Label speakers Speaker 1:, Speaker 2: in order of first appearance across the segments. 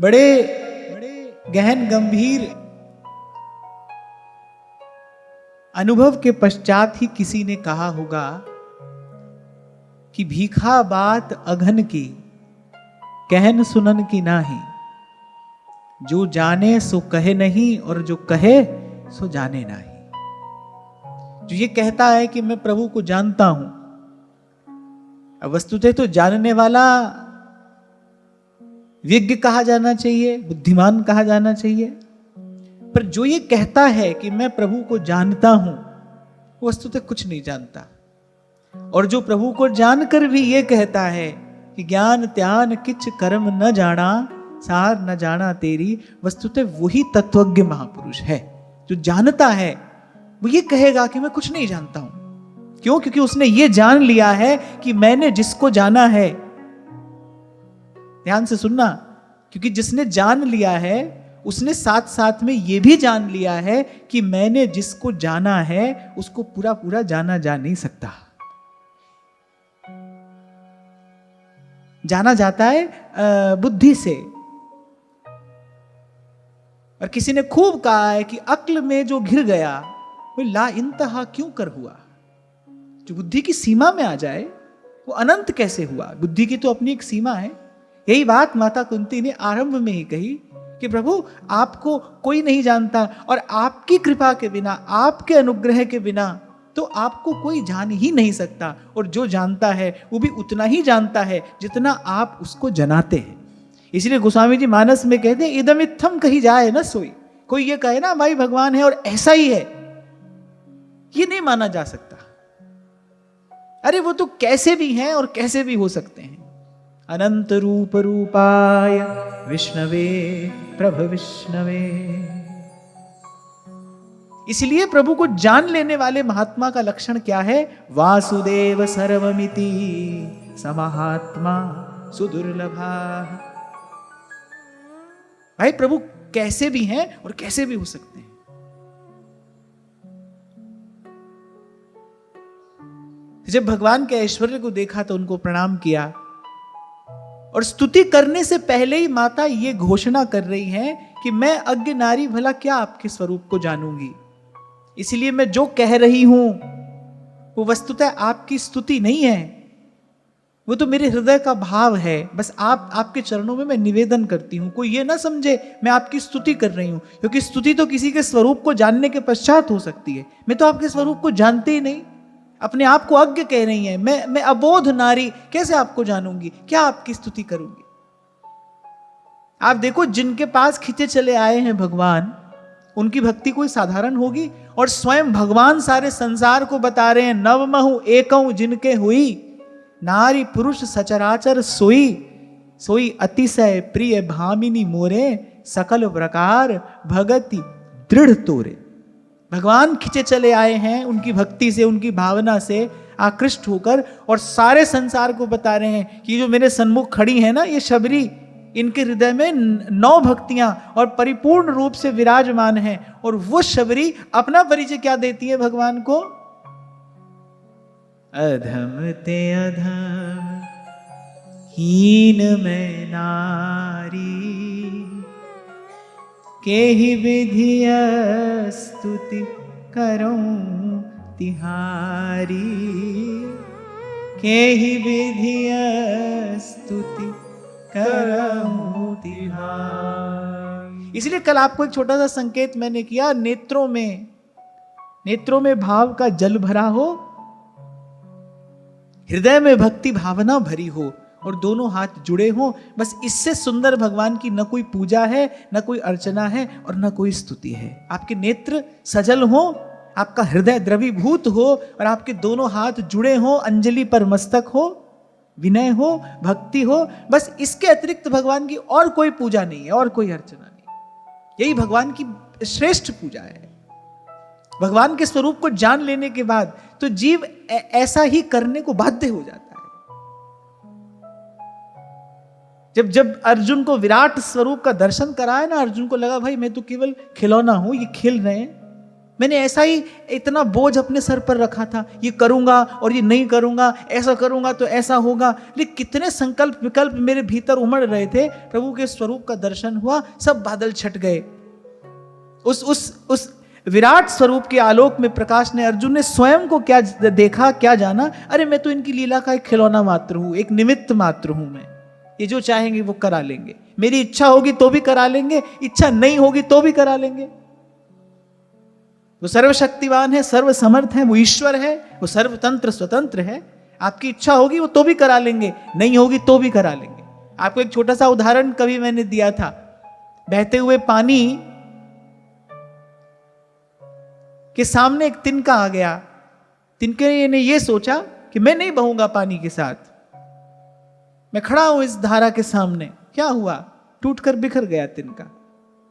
Speaker 1: बड़े गहन गंभीर अनुभव के पश्चात ही किसी ने कहा होगा कि भीखा बात अघन की, कहन सुनन की नाही। जो जाने सो कहे नहीं, और जो कहे सो जाने नहीं। जो ये कहता है कि मैं प्रभु को जानता हूं, वस्तुतः तो जानने वाला विज्ञ कहा जाना चाहिए, बुद्धिमान कहा जाना चाहिए। पर जो ये कहता है कि मैं प्रभु को जानता हूं, वो वस्तुतः कुछ नहीं जानता। और जो प्रभु को जानकर भी ये कहता है कि ज्ञान त्यान किच कर्म न जाना, सार न जाना तेरी, वस्तुतः वही तत्वज्ञ महापुरुष है। जो जानता है वो ये कहेगा कि मैं कुछ नहीं जानता हूं। क्यों? क्योंकि उसने ये जान लिया है कि मैंने जिसको जाना है, ध्यान से सुनना, क्योंकि जिसने जान लिया है उसने साथ साथ में ये भी जान लिया है कि मैंने जिसको जाना है उसको पूरा पूरा जाना जा नहीं सकता। जाना जाता है बुद्धि से। और किसी ने खूब कहा है कि अक्ल में जो घिर गया वो ला इंतहा क्यों कर हुआ। जो बुद्धि की सीमा में आ जाए वो अनंत कैसे हुआ। बुद्धि की तो अपनी एक सीमा है। यही बात माता कुंती ने आरंभ में ही कही कि प्रभु आपको कोई नहीं जानता, और आपकी कृपा के बिना, आपके अनुग्रह के बिना तो आपको कोई जान ही नहीं सकता। और जो जानता है वो भी उतना ही जानता है जितना आप उसको जनाते हैं। इसलिए गोस्वामी जी मानस में कहते हैं, इदम इत्थम कही जाए ना सोई। कोई ये कहे ना भाई भगवान है और ऐसा ही है, ये नहीं माना जा सकता। अरे वो तो कैसे भी हैं और कैसे भी हो सकते हैं। अनंत रूप रूपाय विष्णवे प्रभ विष्णवे। इसलिए प्रभु को जान लेने वाले महात्मा का लक्षण क्या है? वासुदेव सर्वमिति समहात्मा सुदुर्लभा। भाई प्रभु कैसे भी हैं और कैसे भी हो सकते हैं। जब भगवान के ऐश्वर्य को देखा तो उनको प्रणाम किया, और स्तुति करने से पहले ही माता ये घोषणा कर रही हैं कि मैं अज्ञ नारी भला क्या आपके स्वरूप को जानूंगी। इसलिए मैं जो कह रही हूं वो वस्तुतः आपकी स्तुति नहीं है, वो तो मेरे हृदय का भाव है। बस आपके चरणों में मैं निवेदन करती हूं। कोई ये ना समझे मैं आपकी स्तुति कर रही हूं, क्योंकि स्तुति तो किसी के स्वरूप को जानने के पश्चात हो सकती है। मैं तो आपके स्वरूप को जानते ही नहीं, अपने आप को अज्ञ कह रही है। मैं अबोध नारी कैसे आपको जानूंगी, क्या आपकी स्तुति करूंगी। आप देखो, जिनके पास खींचे चले आए हैं भगवान, उनकी भक्ति कोई साधारण होगी। और स्वयं भगवान सारे संसार को बता रहे हैं, नवमहु एकहु जिनके हुई, नारी पुरुष सचराचर सोई। सोई अतिशय प्रिय भामिनी मोरे, सकल प्रकार भगति दृढ़ तोरे। भगवान खींचे चले आए हैं उनकी भक्ति से, उनकी भावना से आकृष्ट होकर, और सारे संसार को बता रहे हैं कि जो मेरे सन्मुख खड़ी है ना, ये शबरी, इनके हृदय में 9 भक्तियां और परिपूर्ण रूप से विराजमान हैं। और वो शबरी अपना परिचय क्या देती है भगवान को? अधम ते अधम हीन मैं नारी, केहि विधिय स्तुति करऊं तिहारी। केहि विधिय स्तुति करऊं तिहारी। इसलिए कल आपको एक छोटा सा संकेत मैंने किया, नेत्रों में भाव का जल भरा हो, हृदय में भक्ति भावना भरी हो, और दोनों हाथ जुड़े हो। बस इससे सुंदर भगवान की न कोई पूजा है, न कोई अर्चना है, और न कोई स्तुति है। आपके नेत्र सजल हो, आपका हृदय द्रवीभूत हो, और आपके दोनों हाथ जुड़े हो, अंजलि पर मस्तक हो, विनय हो, भक्ति हो। बस इसके अतिरिक्त भगवान की और कोई पूजा नहीं है, और कोई अर्चना नहीं। यही भगवान की श्रेष्ठ पूजा है। भगवान के स्वरूप को जान लेने के बाद तो जीव ऐसा ही करने को बाध्य हो जाता है। जब अर्जुन को विराट स्वरूप का दर्शन कराया ना, अर्जुन को लगा भाई मैं तो केवल खिलौना हूं, ये खेल रहे हैं, मैंने ऐसा ही इतना बोझ अपने सर पर रखा था, ये करूंगा और ये नहीं करूंगा, ऐसा करूंगा तो ऐसा होगा। लेकिन कितने संकल्प विकल्प मेरे भीतर उमड़ रहे थे, प्रभु के स्वरूप का दर्शन हुआ, सब बादल छट गए। उस विराट स्वरूप के आलोक में प्रकाश ने, अर्जुन ने स्वयं को क्या देखा, क्या जाना, अरे मैं तो इनकी लीला का एक खिलौना मात्र हूं, एक निमित्त मात्र हूं। मैं, ये जो चाहेंगे वो करा लेंगे, मेरी इच्छा होगी तो भी करा लेंगे, इच्छा नहीं होगी तो भी करा लेंगे। वो सर्वशक्तिवान है, सर्वसमर्थ है, वो ईश्वर है, वो सर्वतंत्र स्वतंत्र है। आपकी इच्छा होगी वो तो भी करा लेंगे, नहीं होगी तो भी करा लेंगे। आपको एक छोटा सा उदाहरण कभी मैंने दिया था, बहते हुए पानी के सामने एक तिनका आ गया। तिनके ने ये सोचा कि मैं नहीं बहूंगा पानी के साथ, मैं खड़ा हूं इस धारा के सामने। क्या हुआ? टूटकर बिखर गया तिनका।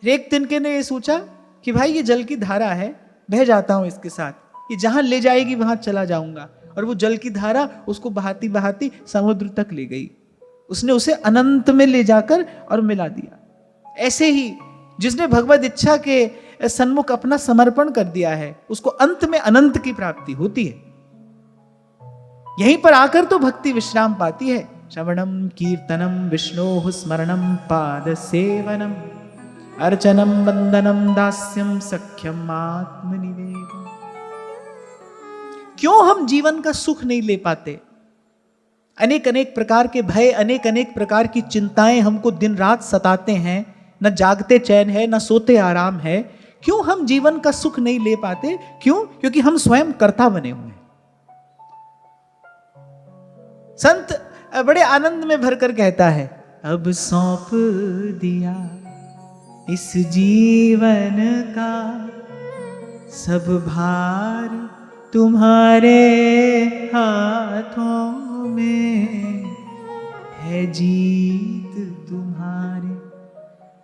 Speaker 1: एक तिनके ने ये सोचा कि भाई ये जल की धारा है, बह जाता हूं इसके साथ, ये जहां ले जाएगी वहां चला जाऊंगा। और वो जल की धारा उसको बहाती बहाती समुद्र तक ले गई, उसने उसे अनंत में ले जाकर और मिला दिया। ऐसे ही जिसने भगवत इच्छा के सन्मुख अपना समर्पण कर दिया है, उसको अंत में अनंत की प्राप्ति होती है। यहीं पर आकर तो भक्ति विश्राम पाती है। श्रवणम कीर्तनम विष्णोः स्मरणम पाद सेवनम अर्चनम वंदनम दास्यम सख्यम आत्मनिवेदनम। क्यों हम जीवन का सुख नहीं ले पाते? अनेक अनेक प्रकार के भय, अनेक अनेक प्रकार की चिंताएं हमको दिन रात सताते हैं, न जागते चैन है, न सोते आराम है। क्यों हम जीवन का सुख नहीं ले पाते? क्यों? क्योंकि हम स्वयं कर्ता बने हुए हैं। संत बड़े आनंद में भरकर कहता है, अब सौंप दिया इस जीवन का सब भार तुम्हारे हाथों में है, जीत तुम्हारे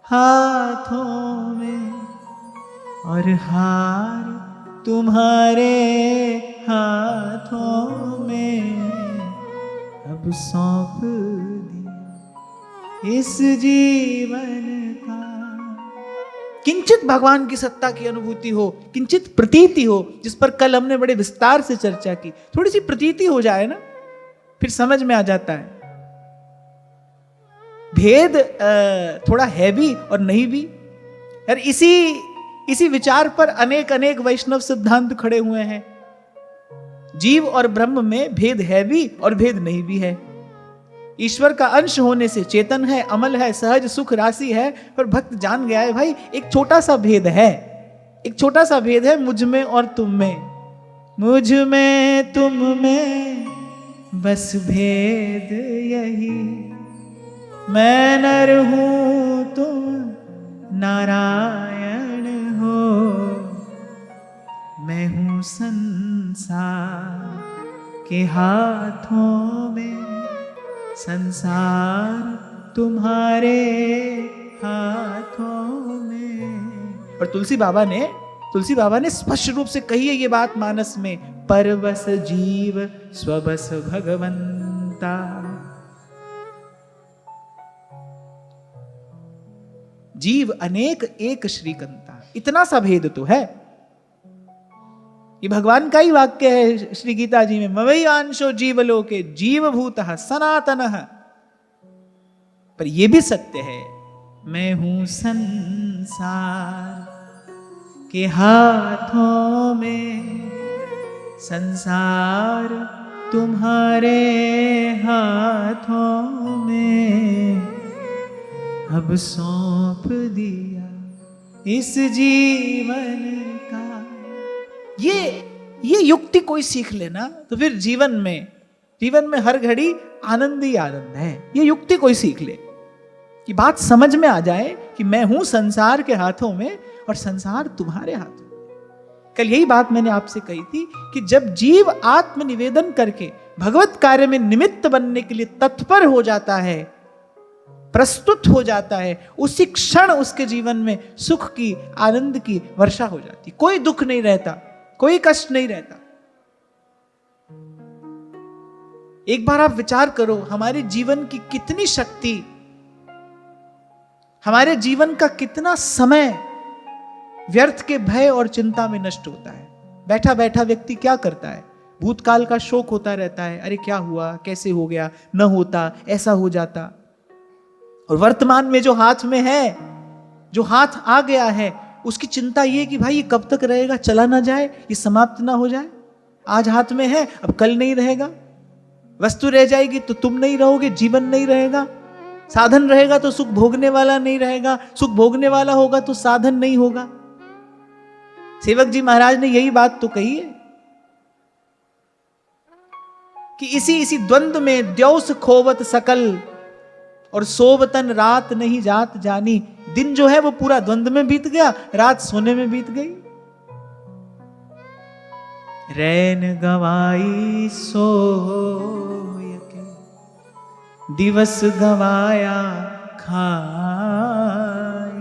Speaker 1: हाथों में और हार तुम्हारे हाथों में। अब सौंप दिया इस जीवन का। किंचित भगवान की सत्ता की अनुभूति हो, किंचित प्रतीति हो, जिस पर कल हमने बड़े विस्तार से चर्चा की, थोड़ी सी प्रतीति हो जाए ना, फिर समझ में आ जाता है। भेद थोड़ा है भी और नहीं भी। यार इसी विचार पर अनेक अनेक वैष्णव सिद्धांत खड़े हुए हैं। जीव और ब्रह्म में भेद है भी और भेद नहीं भी है। ईश्वर का अंश होने से चेतन है, अमल है, सहज सुख राशि है। पर भक्त जान गया है भाई एक छोटा सा भेद है, एक छोटा सा भेद है मुझ में और तुम में, मुझ में तुम में बस भेद यही, मैं नर हूं तुम नारायण हो, मैं हूं संसार के हाथों में, संसार तुम्हारे हाथों में। और तुलसी बाबा ने स्पष्ट रूप से कही है ये बात मानस में, परवस जीव स्वबस भगवंता। जीव अनेक एक श्रीकंता, इतना सा भेद तो है। ये भगवान का ही वाक्य है श्री गीता जी में, मवैवांशो जीवलोके जीवभूतः सनातनः। पर यह भी सत्य है, मैं हूं संसार के हाथों में, संसार तुम्हारे हाथों में, अब सौंप दिया इस जीवन का। ये युक्ति कोई सीख लेना तो फिर जीवन में हर घड़ी आनंद ही आनंद है। ये युक्ति कोई सीख ले कि बात समझ में आ जाए कि मैं हूं संसार के हाथों में और संसार तुम्हारे हाथों में। कल यही बात मैंने आपसे कही थी कि जब जीव आत्मनिवेदन करके भगवत कार्य में निमित्त बनने के लिए तत्पर हो जाता है, प्रस्तुत हो जाता है, उसी क्षण उसके जीवन में सुख की, आनंद की वर्षा हो जाती। कोई दुख नहीं रहता, कोई कष्ट नहीं रहता। एक बार आप विचार करो, हमारे जीवन की कितनी शक्ति, हमारे जीवन का कितना समय व्यर्थ के भय और चिंता में नष्ट होता है। बैठा बैठा व्यक्ति क्या करता है? भूतकाल का शोक होता रहता है, अरे क्या हुआ, कैसे हो गया, न होता, ऐसा हो जाता। और वर्तमान में जो हाथ में है, जो हाथ आ गया है, उसकी चिंता ये कि भाई ये कब तक रहेगा, चला ना जाए, ये समाप्त ना हो जाए। आज हाथ में है, अब कल नहीं रहेगा। वस्तु रह जाएगी तो तुम नहीं रहोगे, जीवन नहीं रहेगा। साधन रहेगा तो सुख भोगने वाला नहीं रहेगा, सुख भोगने वाला होगा तो साधन नहीं होगा। सेवक जी महाराज ने यही बात तो कही है कि इसी द्वंद्व में द्यौस खोवत सकल और सोवतन रात नहीं जात जानी। दिन जो है वो पूरा द्वंद्व में बीत गया, रात सोने में बीत गई। रैन गवाई सोय के दिवस गवाया खाए।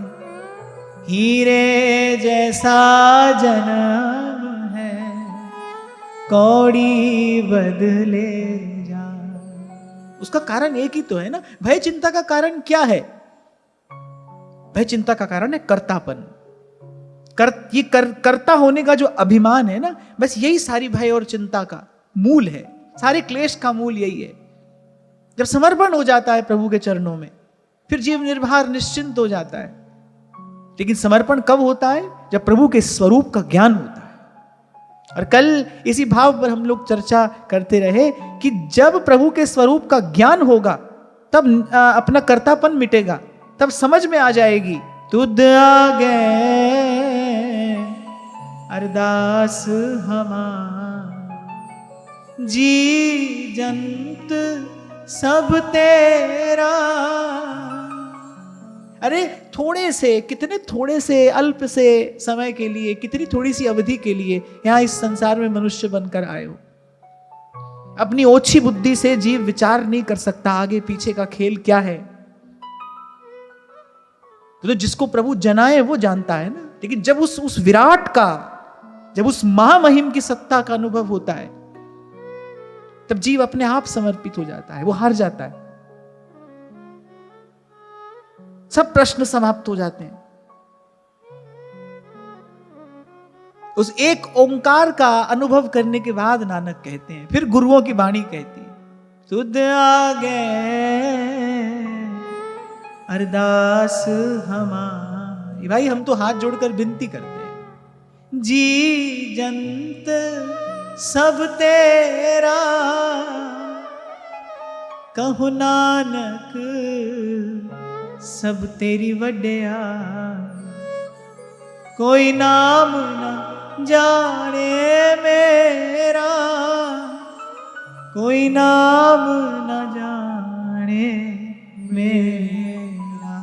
Speaker 1: हीरे जैसा जन्म है कौड़ी बदले जा। उसका कारण एक ही तो है ना। भय चिंता का कारण क्या है? भय चिंता का कारण है कर्तापन। कर्ता होने का जो अभिमान है ना, बस यही सारी भय और चिंता का मूल है। सारे क्लेश का मूल यही है। जब समर्पण हो जाता है प्रभु के चरणों में, फिर जीव निर्भर निश्चिंत हो जाता है। लेकिन समर्पण कब होता है? जब प्रभु के स्वरूप का ज्ञान होता है। और कल इसी भाव पर हम लोग चर्चा करते रहे कि जब प्रभु के स्वरूप का ज्ञान होगा, तब अपना कर्तापन मिटेगा, तब समझ में आ जाएगी तुद आगे अरदास हमार जी जंत सब तेरा। अरे थोड़े से, कितने थोड़े से, अल्प से समय के लिए, कितनी थोड़ी सी अवधि के लिए यहां इस संसार में मनुष्य बनकर आए हो। अपनी ओछी बुद्धि से जीव विचार नहीं कर सकता आगे पीछे का खेल क्या है। तो जिसको प्रभु जनाए वो जानता है ना। लेकिन जब उस विराट का, जब उस महामहिम की सत्ता का अनुभव होता है, तब जीव अपने आप समर्पित हो जाता है, वो हार जाता है। सब प्रश्न समाप्त हो जाते हैं। उस एक ओंकार का अनुभव करने के बाद नानक कहते हैं, फिर गुरुओं की वाणी कहती है, तुद आगे अरदास हमारी। भाई हम तो हाथ जोड़कर विनती करते हैं, जी जंत सब तेरा कहु नानक सब तेरी वड्या। कोई नाम न जाने मेरा, कोई नाम न जाने मेरा।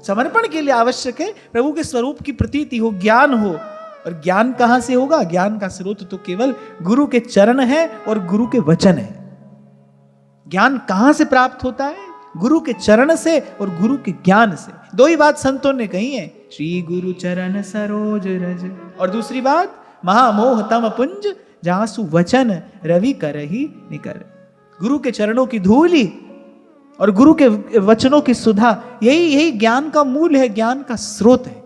Speaker 1: समर्पण के लिए आवश्यक है प्रभु के स्वरूप की प्रतीति हो, ज्ञान हो। और ज्ञान कहां से होगा? ज्ञान का स्रोत तो केवल गुरु के चरण है और गुरु के वचन है। ज्ञान कहां से प्राप्त होता है? गुरु के चरण से और गुरु के ज्ञान से। दो ही बात संतों ने कही है, श्री गुरु चरण सरोज रज, और दूसरी बात महामोह तम पुंज जासु वचन रवि करहि निकर। गुरु के चरणों की धूली और गुरु के वचनों की सुधा, यही ज्ञान का मूल है, ज्ञान का स्रोत है।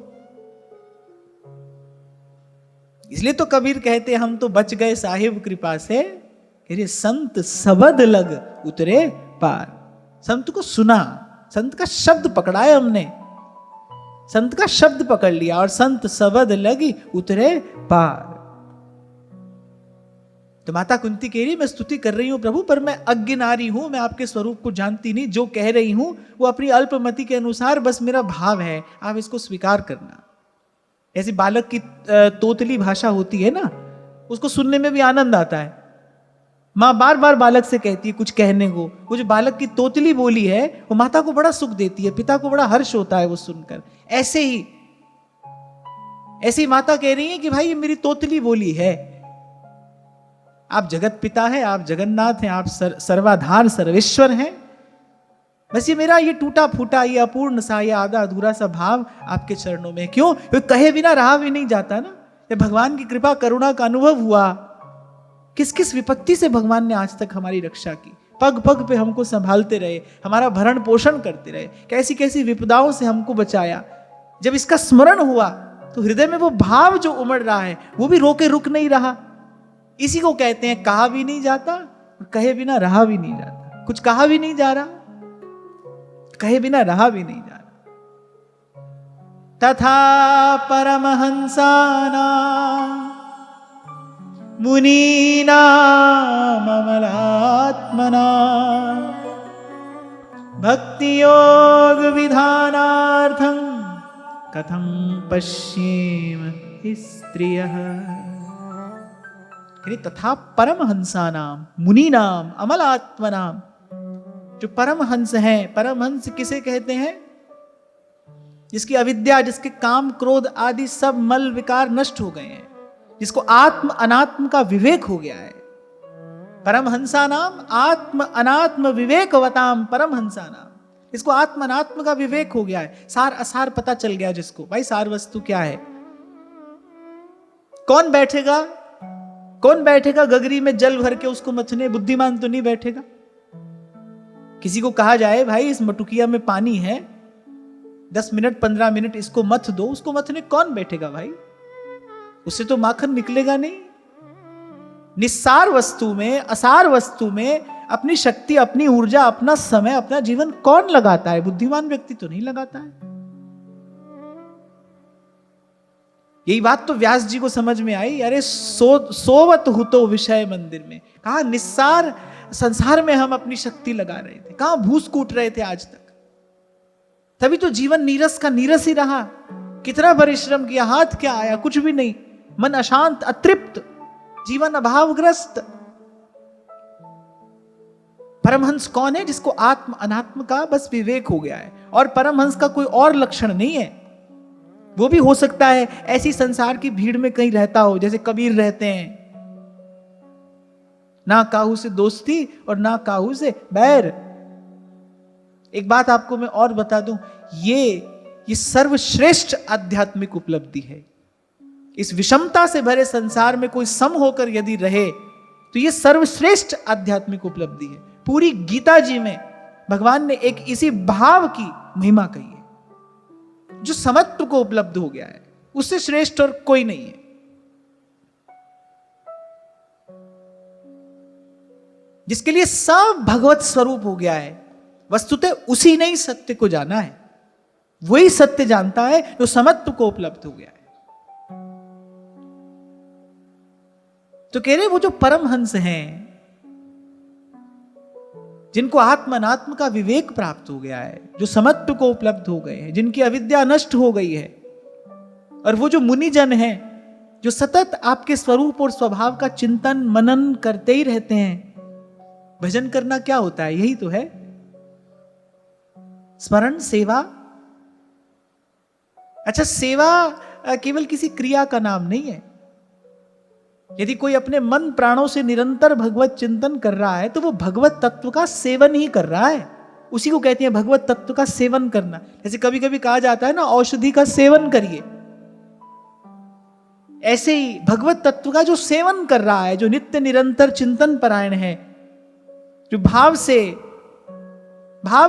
Speaker 1: इसलिए तो कबीर कहते हम तो बच गए साहिब कृपा से, संत सबद लग उतरे पार। संत को सुना, संत का शब्द पकड़ा है हमने, संत का शब्द पकड़ लिया और संत सबद लगी उतरे पार। तो माता कुंती कह रही, मैं स्तुति कर रही हूं प्रभु, पर मैं अज्ञ नारी हूं, मैं आपके स्वरूप को जानती नहीं। जो कह रही हूं वो अपनी अल्पमति के अनुसार बस मेरा भाव है, आप इसको स्वीकार करना। ऐसी बालक की तोतली भाषा होती है ना, उसको सुनने में भी आनंद आता है। माँ बार बार बालक से कहती है कुछ कहने को, वो जो बालक की तोतली बोली है वो माता को बड़ा सुख देती है, पिता को बड़ा हर्ष होता है वो सुनकर। ऐसे ही माता कह रही है कि भाई ये मेरी तोतली बोली है। आप जगत पिता हैं, आप जगन्नाथ हैं, आप सर्वाधार सर्वेश्वर हैं। बस ये मेरा ये टूटा फूटा, ये अपूर्ण सा, ये आधा अधूरा सा भाव आपके चरणों में। क्यों? कहे बिना रहा भी नहीं जाता ना। जब भगवान की कृपा करुणा का अनुभव हुआ, किस किस विपत्ति से भगवान ने आज तक हमारी रक्षा की, पग पग पे हमको संभालते रहे, हमारा भरण पोषण करते रहे, कैसी कैसी विपदाओं से हमको बचाया। जब इसका स्मरण हुआ तो हृदय में वो भाव जो उमड़ रहा है वो भी रोके रुक नहीं रहा। इसी को कहते हैं कहा भी नहीं जाता, कहे बिना रहा भी नहीं जाता। कुछ कहा भी नहीं जा रहा, कहे बिना रहा भी नहीं जा रहा। तथा परमहंसानां मुनीनां अमलात्मनां भक्ति योग विधानार्थं कथं पश्येम स्त्रियः। तथा परमहंसानां मुनीनां अमलात्मनां, जो परमहंस हैं, परमहंस किसे कहते हैं? जिसकी अविद्या, जिसके काम क्रोध आदि सब मल विकार नष्ट हो गए हैं, जिसको आत्म अनात्म का विवेक हो गया है। परमहंसानाम आत्म अनात्म विवेकवताम परमहंसानाम, इसको आत्म अनात्म का विवेक हो गया है, सार असार पता चल गया जिसको। भाई सार वस्तु क्या है? कौन बैठेगा गगरी में जल भर के उसको मथने? बुद्धिमान तो नहीं बैठेगा। किसी को कहा जाए भाई इस मटुकिया में पानी है, 10 मिनट 15 मिनट इसको मथ दो, उसको मथने कौन बैठेगा भाई? उससे तो माखन निकलेगा नहीं। निस्सार वस्तु में, असार वस्तु में अपनी शक्ति, अपनी ऊर्जा, अपना समय, अपना जीवन कौन लगाता है? बुद्धिमान व्यक्ति तो नहीं लगाता है। यही बात तो व्यास जी को समझ में आई। अरे सोवत हुतो विषय मंदिर में, कहा निस्सार संसार में हम अपनी शक्ति लगा रहे थे, कहां भूस कूट रहे थे आज तक। तभी तो जीवन नीरस का नीरस ही रहा। कितना परिश्रम किया, हाथ क्या आया? कुछ भी नहीं। मन अशांत, अतृप्त, जीवन अभावग्रस्त। परमहंस कौन है? जिसको आत्म अनात्म का बस विवेक हो गया है। और परमहंस का कोई और लक्षण नहीं है। वो भी हो सकता है ऐसी संसार की भीड़ में कहीं रहता हो, जैसे कबीर रहते हैं, ना काहू से दोस्ती और ना काहू से बैर। एक बात आपको मैं और बता दूं, ये सर्वश्रेष्ठ आध्यात्मिक उपलब्धि है। इस विषमता से भरे संसार में कोई सम होकर यदि रहे तो ये सर्वश्रेष्ठ आध्यात्मिक उपलब्धि है। पूरी गीता जी में भगवान ने एक इसी भाव की महिमा कही है, जो समत्व को उपलब्ध हो गया है। उससे श्रेष्ठ और कोई नहीं है। जिसके लिए सब भगवत स्वरूप हो गया है। वस्तुतः उसी ने ही सत्य को जाना है। वही सत्य जानता है जो समत्व को उपलब्ध हो गया है। तो कह रहे वो जो परमहंस हैं, जिनको आत्म अनात्म का विवेक प्राप्त हो गया है, जो समत्व को उपलब्ध हो गए हैं, जिनकी अविद्या नष्ट हो गई है, और वो जो मुनिजन हैं जो सतत आपके स्वरूप और स्वभाव का चिंतन मनन करते ही रहते हैं। भजन करना क्या होता है? यही तो है। स्मरण, सेवा। अच्छा, सेवा केवल किसी क्रिया का नाम नहीं है। यदि कोई अपने मन प्राणों से निरंतर भगवत चिंतन कर रहा है तो वो भगवत तत्व का सेवन ही कर रहा है। उसी को कहते हैं भगवत तत्व का सेवन करना। जैसे कभी कभी कहा जाता है ना, औषधि का सेवन करिए, ऐसे ही भगवत तत्व का जो सेवन कर रहा है, जो नित्य निरंतर चिंतन परायण है, जो भाव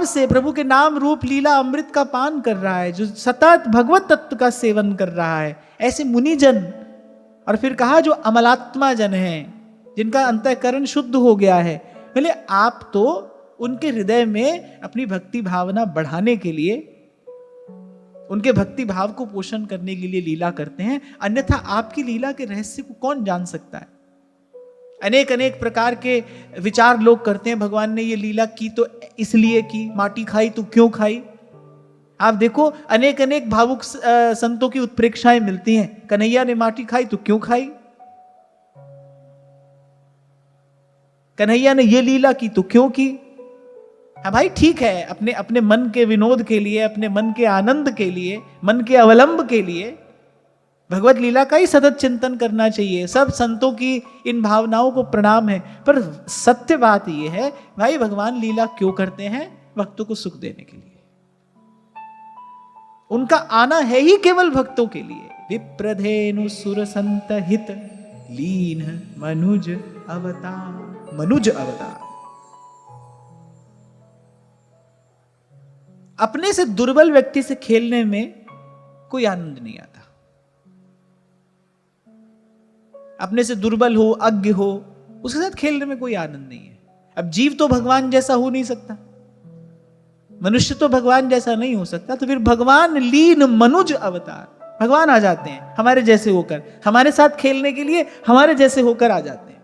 Speaker 1: से प्रभु के नाम रूप लीला अमृत का पान कर रहा है, जो सतत भगवत तत्व का सेवन कर रहा है, ऐसे मुनिजन। और फिर कहा जो अमलात्मा जन हैं, जिनका अंतःकरण शुद्ध हो गया है। बोले आप तो उनके हृदय में अपनी भक्ति भावना बढ़ाने के लिए, उनके भक्ति भाव को पोषण करने के लिए लीला करते हैं। अन्यथा आपकी लीला के रहस्य को कौन जान सकता है? अनेक अनेक प्रकार के विचार लोग करते हैं। भगवान ने ये लीला की तो इसलिए की, माटी खाई तो क्यों खाई। आप देखो अनेक अनेक भावुक संतों की उत्प्रेक्षाएं मिलती हैं। कन्हैया ने माटी खाई तो क्यों खाई, कन्हैया ने ये लीला की तो क्यों की। हाँ भाई ठीक है, अपने अपने मन के विनोद के लिए, अपने मन के आनंद के लिए, मन के अवलंब के लिए भगवत लीला का ही सतत चिंतन करना चाहिए। सब संतों की इन भावनाओं को प्रणाम है। पर सत्य बात यह है भाई, भगवान लीला क्यों करते हैं? भक्तों को सुख देने के लिए। उनका आना है ही केवल भक्तों के लिए। विप्रधेनु सुर संत हित लीन मनुज अवतार। मनुज अवतार। अपने से दुर्बल व्यक्ति से खेलने में कोई आनंद नहीं आता। अपने से दुर्बल हो, अज्ञ हो, उसके साथ खेलने में कोई आनंद नहीं है। अब जीव तो भगवान जैसा हो नहीं सकता, मनुष्य तो भगवान जैसा नहीं हो सकता, तो फिर भगवान लीन मनुज अवतार, भगवान आ जाते हैं हमारे जैसे होकर, हमारे साथ खेलने के लिए हमारे जैसे होकर आ जाते हैं।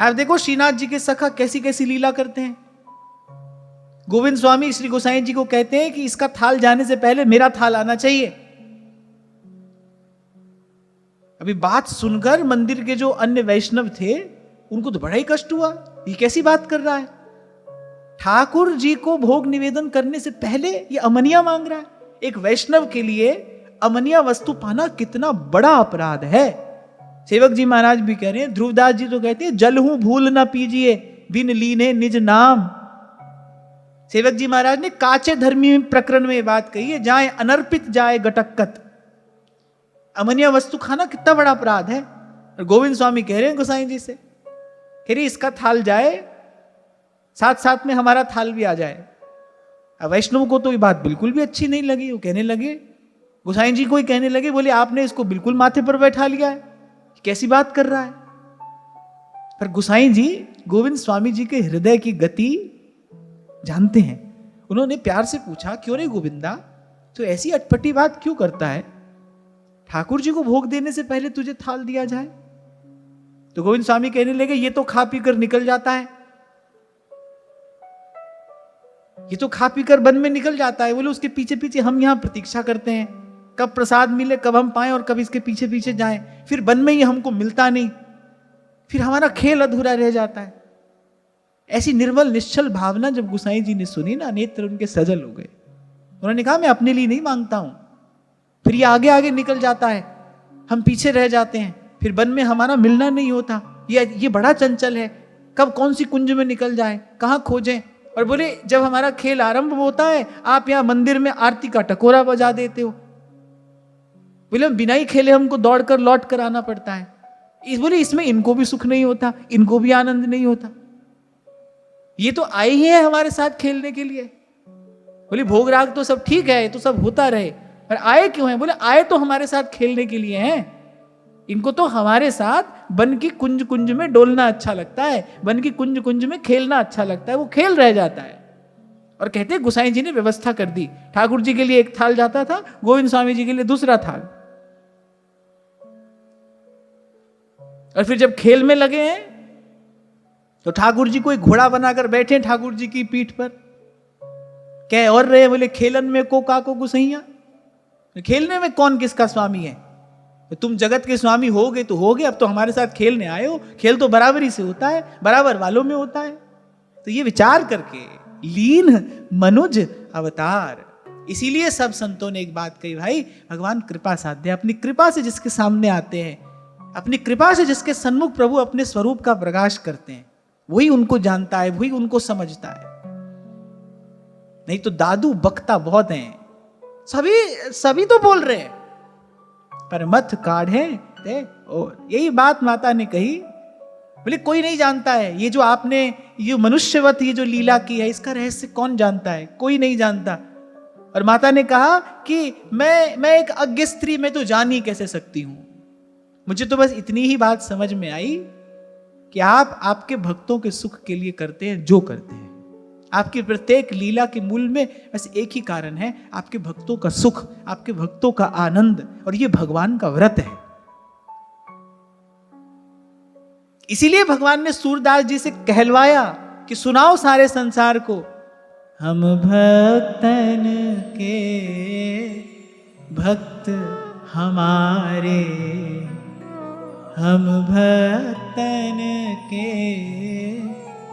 Speaker 1: आप देखो श्रीनाथ जी के सखा कैसी कैसी लीला करते हैं। गोविंद स्वामी श्री गोसाई जी को कहते हैं कि इसका थाल जाने से पहले मेरा थाल आना चाहिए। अभी बात सुनकर मंदिर के जो अन्य वैष्णव थे उनको तो बड़ा ही कष्ट हुआ, ये कैसी बात कर रहा है, ठाकुर जी को भोग निवेदन करने से पहले ये अमनिया मांग रहा है। एक वैष्णव के लिए अमनिया वस्तु पाना कितना बड़ा अपराध है। सेवक जी महाराज भी कह रहे हैं, ध्रुवदास जी तो कहते हैं जल हूं भूल ना पीजिए बिन लीने निज नाम। सेवक जी महाराज ने काचे धर्मी प्रकरण में बात कही है, जाए अनर्पित जाए गटक्कत। अमनिया वस्तु खाना कितना बड़ा अपराध है। और गोविंद स्वामी कह रहे हैं गोसाई जी से, कह रही इसका थाल जाए, साथ साथ में हमारा थाल भी आ जाए। अब वैष्णव को तो ये बात बिल्कुल भी अच्छी नहीं लगी। वो कहने लगे, गोसाई जी को ही कहने लगे, बोले आपने इसको बिल्कुल माथे पर बैठा लिया है, कैसी बात कर रहा है। पर गोसाई जी गोविंद स्वामी जी के हृदय की गति जानते हैं। उन्होंने प्यार से पूछा, क्यों रे गोविंदा, तो ऐसी अटपटी बात क्यों करता है, ठाकुर जी को भोग देने से पहले तुझे थाल दिया जाए। तो गोविंद स्वामी कहने लगे, ये तो खा पी कर निकल जाता है, ये तो खा पी कर वन में निकल जाता है। बोले उसके पीछे पीछे हम यहां प्रतीक्षा करते हैं, कब प्रसाद मिले, कब हम पाएं और कब इसके पीछे पीछे जाएं। फिर वन में ही हमको मिलता नहीं, फिर हमारा खेल अधूरा रह जाता है। ऐसी निर्मल निश्चल भावना जब गोसाई जी ने सुनी ना, नेत्र उनके सजल हो गए। उन्होंने कहा, मैं अपने लिए नहीं मांगता हूं। फिर ये आगे आगे निकल जाता है, हम पीछे रह जाते हैं, फिर वन में हमारा मिलना नहीं होता। ये बड़ा चंचल है, कब कौन सी कुंज में निकल जाए, कहां खोजें। और बोले जब हमारा खेल आरंभ होता है, आप यहां मंदिर में आरती का टकोरा बजा देते हो। बोले बिना ही खेले हमको दौड़कर लौट कर आना पड़ता है। बोले इसमें इनको भी सुख नहीं होता, इनको भी आनंद नहीं होता। ये तो आए ही है हमारे साथ खेलने के लिए। बोले भोग राग तो सब ठीक है, तो सब होता रहे, पर आए क्यों हैं। बोले आए तो हमारे साथ खेलने के लिए हैं, इनको तो हमारे साथ वन की कुंज कुंज में डोलना अच्छा लगता है, वन की कुंज कुंज में खेलना अच्छा लगता है, वो खेल रह जाता है। और कहते हैं गोसाई जी ने व्यवस्था कर दी, ठाकुर जी के लिए एक थाल जाता था, गोविंद स्वामी जी के लिए दूसरा थाल। और फिर जब खेल में लगे हैं तो ठाकुर जी को एक घोड़ा बनाकर बैठे ठाकुर जी की पीठ पर, कह और रहे, बोले खेलन में को काको गुसैया, खेलने में कौन किसका स्वामी है, तुम जगत के स्वामी होगे तो होगे, अब तो हमारे साथ खेलने आए हो, खेल तो बराबरी से होता है, बराबर वालों में होता है। तो ये विचार करके लीन मनुज अवतार, इसीलिए सब संतों ने एक बात कही, भाई भगवान कृपा साध्य, अपनी कृपा से जिसके सामने आते हैं, अपनी कृपा से जिसके सन्मुख प्रभु अपने स्वरूप का प्रकाश करते हैं, वही उनको जानता है, वही उनको समझता है। नहीं तो दादू बकता बहुत हैं, सभी तो बोल रहे हैं, पर मत काढ़े ते। और यही बात माता ने कही, बोले कोई नहीं जानता है, ये जो आपने ये मनुष्यवत ये जो लीला की है, इसका रहस्य कौन जानता है, कोई नहीं जानता। और माता ने कहा कि मैं एक अज्ञ स्त्री, मैं तो जान ही कैसे सकती हूं। मुझे तो बस इतनी ही बात समझ में आई कि आप आपके भक्तों के सुख के लिए करते हैं जो करते हैं। आपकी प्रत्येक लीला के मूल में बस एक ही कारण है, आपके भक्तों का सुख, आपके भक्तों का आनंद, और ये भगवान का व्रत है। इसीलिए भगवान ने सूरदास जी से कहलवाया कि सुनाओ सारे संसार को, हम भक्तन के भक्त हमारे, हम भक्तन के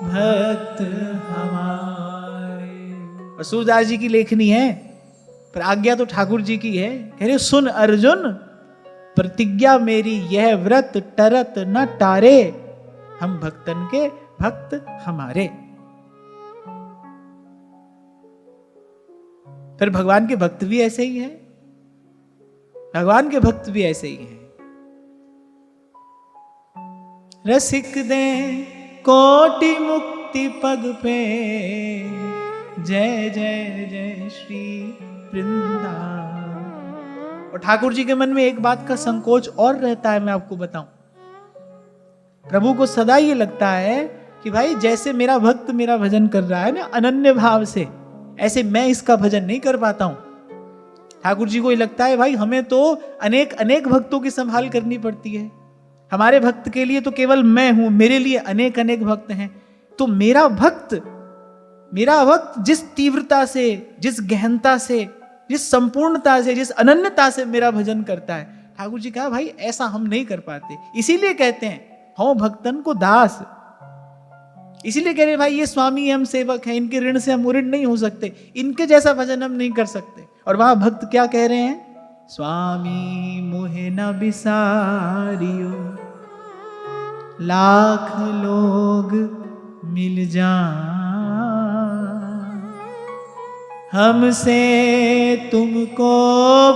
Speaker 1: भक्त हमारे। और सूरदास जी की लेखनी है, पर आज्ञा तो ठाकुर जी की है। कह रहे सुन अर्जुन प्रतिज्ञा मेरी, यह व्रत टरत न टारे, हम भक्तन के भक्त हमारे। फिर भगवान के भक्त भी ऐसे ही हैं, भगवान के भक्त भी ऐसे ही हैं। रसिक दे कोटि मुक्ति पग पे, जय जय जय श्री वृंदावन। और ठाकुर जी के मन में एक बात का संकोच और रहता है, मैं आपको बताऊं। प्रभु को सदा ये लगता है कि भाई जैसे मेरा भक्त मेरा भजन कर रहा है ना अनन्य भाव से, ऐसे मैं इसका भजन नहीं कर पाता हूं। ठाकुर जी को ये लगता है भाई हमें तो अनेक अनेक भक्तों की संभाल करनी पड़ती है। हमारे भक्त के लिए तो केवल मैं हूं, मेरे लिए अनेक अनेक भक्त हैं। तो मेरा भक्त जिस तीव्रता से, जिस गहनता से, जिस संपूर्णता से, जिस अनन्यता से मेरा भजन करता है, ठाकुर जी कहा भाई ऐसा हम नहीं कर पाते। इसीलिए कहते हैं हो भक्तन को दास। इसीलिए कह रहे भाई ये स्वामी हम सेवक हैं, इनके ऋण से हम ऋण नहीं हो सकते, इनके जैसा भजन हम नहीं कर सकते। और वहां भक्त क्या कह रहे हैं? स्वामी मोहे न बिसारियो, लाख लोग मिल जा, हमसे तुमको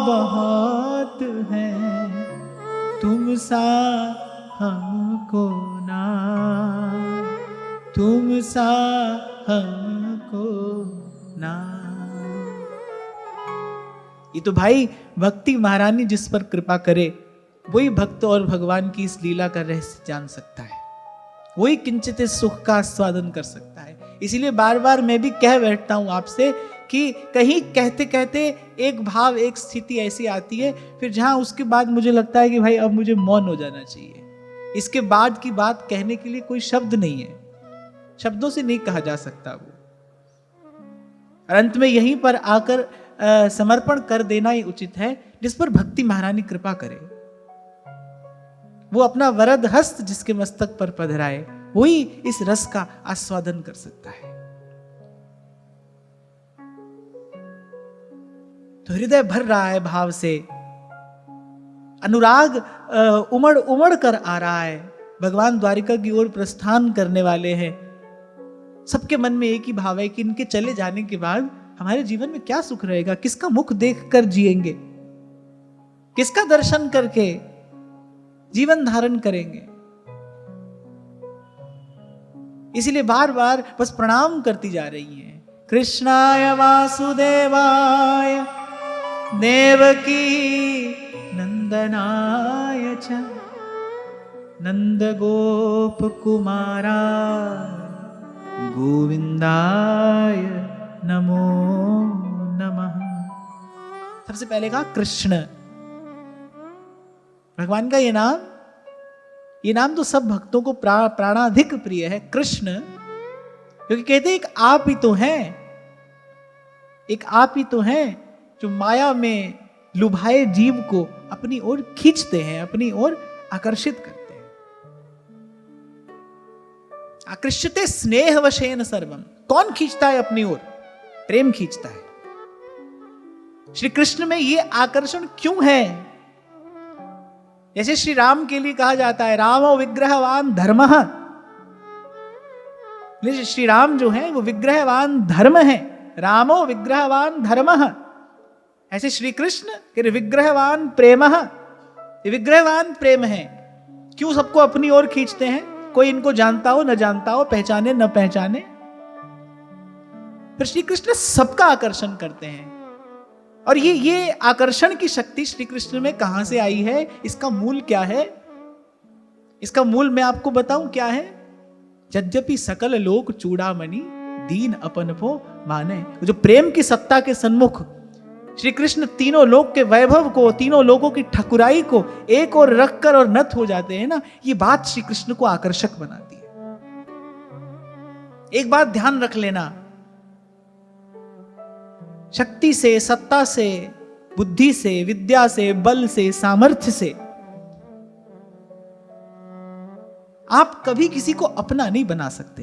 Speaker 1: बहुत है, तुम सा हमको ना, तुम सा हमको ना। ये तो भाई भक्ति महारानी जिस पर कृपा करे वही भक्त और भगवान की इस लीला का रहस्य जान सकता है, वही किंचित इस सुख का आस्वादन कर सकता है। इसीलिए बार बार मैं भी कह बैठता हूं आपसे कि कहीं कहते कहते एक भाव, एक स्थिति ऐसी आती है फिर जहां उसके बाद मुझे लगता है कि भाई अब मुझे मौन हो जाना चाहिए, इसके बाद की बात कहने के लिए कोई शब्द नहीं है, शब्दों से नहीं कहा जा सकता वो। और अंत में यहीं पर आकर समर्पण कर देना ही उचित है, जिस पर भक्ति महारानी कृपा करे, वो अपना वरद हस्त जिसके मस्तक पर पधराए, वही इस रस का आस्वादन कर सकता है। तो हृदय भर रहा है भाव से, अनुराग उमड़ उमड़ कर आ रहा है, भगवान द्वारिका की ओर प्रस्थान करने वाले हैं। सबके मन में एक ही भाव है कि इनके चले जाने के बाद हमारे जीवन में क्या सुख रहेगा, किसका मुख देखकर जिएंगे, किसका दर्शन करके जीवन धारण करेंगे। इसीलिए बार बार बस प्रणाम करती जा रही हैं। कृष्णाय वासुदेवाय देवकी नंदनाय च नंद गोप कुमाराय गोविंदाय नमो नमः। सबसे पहले कहा कृष्ण, भगवान का ये नाम तो सब भक्तों को प्राणाधिक प्रिय है, कृष्ण, क्योंकि कहते हैं एक आप ही तो हैं, एक आप ही तो हैं जो माया में लुभाए जीव को अपनी ओर खींचते हैं, अपनी ओर आकर्षित करते हैं। आकृष्यते स्नेह वशेन सर्वम। कौन खींचता है अपनी ओर? प्रेम खींचता है। श्री कृष्ण में ये आकर्षण क्यों है? जैसे श्री राम के लिए कहा जाता है रामो विग्रहवान धर्मः, श्री राम जो है वो विग्रहवान धर्म है, रामो विग्रहवान धर्मः। ऐसे श्री कृष्ण के विग्रहवान प्रेमः, ये विग्रहवान प्रेम है। क्यों सबको अपनी ओर खींचते हैं? कोई इनको जानता हो न जानता हो, पहचाने न पहचाने, फिर श्री कृष्ण सबका आकर्षण करते हैं। और ये आकर्षण की शक्ति श्री कृष्ण में कहां से आई है? इसका मूल क्या है? इसका मूल मैं आपको बताऊं क्या है। यद्यपि सकल लोक चूड़ामणि दीन अपन को माने। जो प्रेम की सत्ता के सन्मुख श्री कृष्ण तीनों लोक के वैभव को, तीनों लोगों की ठकुराई को एक और रखकर और नत हो जाते हैं ना, ये बात श्री कृष्ण को आकर्षक बनाती है। एक बात ध्यान रख लेना, शक्ति से, सत्ता से, बुद्धि से, विद्या से, बल से, सामर्थ्य से आप कभी किसी को अपना नहीं बना सकते।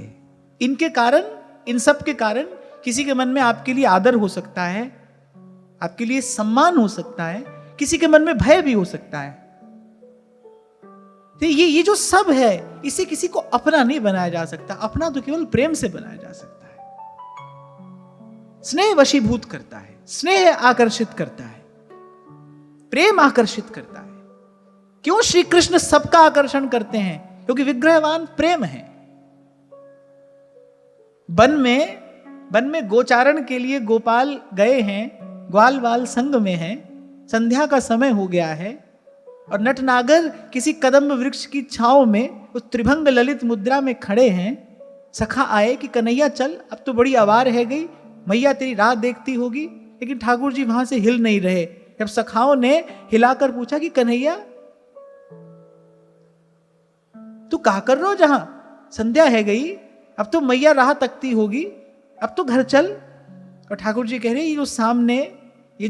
Speaker 1: इनके कारण, इन सब के कारण किसी के मन में आपके लिए आदर हो सकता है, आपके लिए सम्मान हो सकता है, किसी के मन में भय भी हो सकता है। तो ये जो सब है, इसे किसी को अपना नहीं बनाया जा सकता। अपना तो केवल प्रेम से बनाया जा सकता है। स्नेह वशीभूत करता है, स्नेह आकर्षित करता है, प्रेम आकर्षित करता है। क्यों श्री कृष्ण सबका आकर्षण करते हैं? क्योंकि विग्रहवान प्रेम है। वन में गोचारण के लिए गोपाल गए हैं, ग्वाल बाल संग में हैं, संध्या का समय हो गया है और नटनागर किसी कदम्ब वृक्ष की छांव में उस त्रिभंग ललित मुद्रा में खड़े हैं। सखा आए कि कन्हैया चल, अब तो बड़ी आवार है गई, मैया तेरी राह देखती होगी। लेकिन ठाकुर जी वहां से हिल नहीं रहे। जब सखाओं ने हिलाकर पूछा कि कन्हैया तू कहा कर रहे हो, जहां संध्या है गई, अब तो मैया राह तकती होगी, अब तो घर चल। और ठाकुर जी कह रहे ये जो सामने ये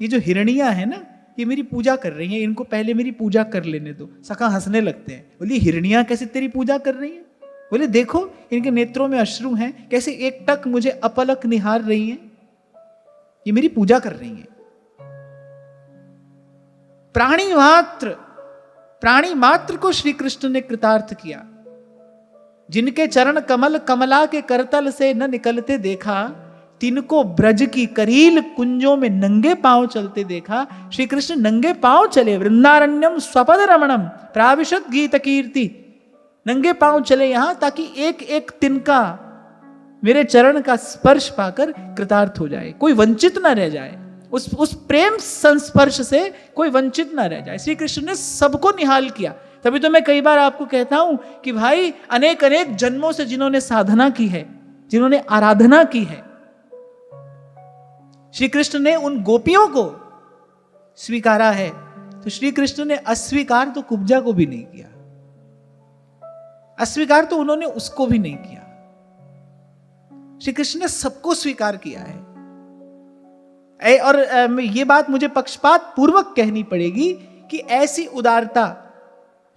Speaker 1: जो हिरणियां है ना, ये मेरी पूजा कर रही हैं, इनको पहले मेरी पूजा कर लेने दो। सखा हंसने लगते हैं, बोली हिरणियां कैसे तेरी पूजा कर रही हैं? बोले देखो इनके नेत्रों में अश्रु हैं, कैसे एक टक मुझे अपलक निहार रही हैं, ये मेरी पूजा कर रही हैं। प्राणी मात्र को श्री कृष्ण ने कृतार्थ किया। जिनके चरण कमल कमला के करतल से न निकलते देखा, तिनको ब्रज की करील कुंजों में नंगे पांव चलते देखा। श्री कृष्ण नंगे पांव चले, वृंदारण्यम स्वपद रमणम प्राविशत गीत कीर्ति। नंगे पांव चले यहां ताकि एक एक तिनका मेरे चरण का स्पर्श पाकर कृतार्थ हो जाए, कोई वंचित ना रह जाए। उस प्रेम संस्पर्श से कोई वंचित ना रह जाए। श्री कृष्ण ने सबको निहाल किया। तभी तो मैं कई बार आपको कहता हूं कि भाई अनेक अनेक जन्मों से जिन्होंने साधना की है, जिन्होंने आराधना की है, श्री कृष्ण ने उन गोपियों को स्वीकारा है, तो श्री कृष्ण ने अस्वीकार तो कुब्जा को भी नहीं किया, अस्वीकार तो उन्होंने उसको भी नहीं किया। श्री कृष्ण ने सबको स्वीकार किया है। और ये बात मुझे पक्षपात पूर्वक कहनी पड़ेगी कि ऐसी उदारता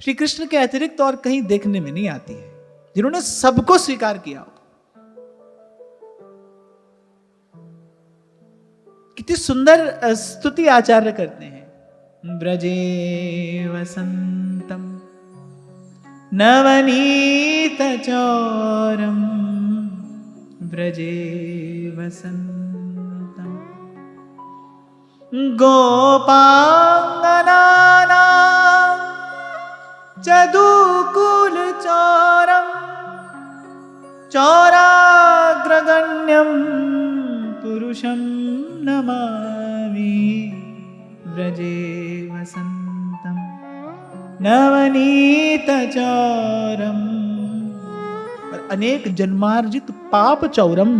Speaker 1: श्री कृष्ण के अतिरिक्त और कहीं देखने में नहीं आती है, जिन्होंने सबको स्वीकार किया हो। कितनी सुंदर स्तुति आचार्य करते हैं। ब्रजे वसंतम नवनीत चौरम, ब्रजे वसंतम गोपांगनानां चदुकुल चौरम, चौराग्रगण्यम पुरुषम नमामि, ब्रजे वसंतम नवनीत चौरम। और अनेक जन्मार्जित पाप चौरम,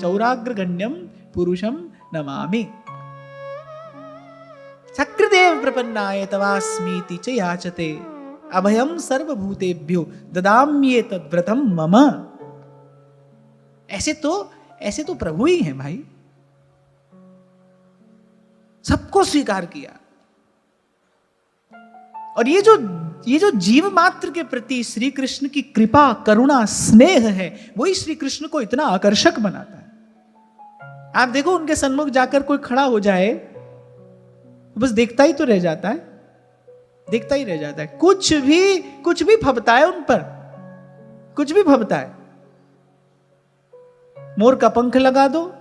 Speaker 1: चौराग्रगण्यम पुरुषम नमामि। सकृदेव प्रपन्नाय तवास्मीति च याचते, अभयम सर्वभूतेभ्यो ददाम्ये तद्व्रतम मम। ऐसे तो प्रभु ही हैं भाई, सबको स्वीकार किया। और ये जो जीव मात्र के प्रति श्री कृष्ण की कृपा करुणा स्नेह है, वही श्री कृष्ण को इतना आकर्षक बनाता है। आप देखो उनके सन्मुख जाकर कोई खड़ा हो जाए, बस देखता ही तो रह जाता है, देखता ही रह जाता है। कुछ भी फबता है उन पर, कुछ भी फबता है। मोर का पंख लगा दो,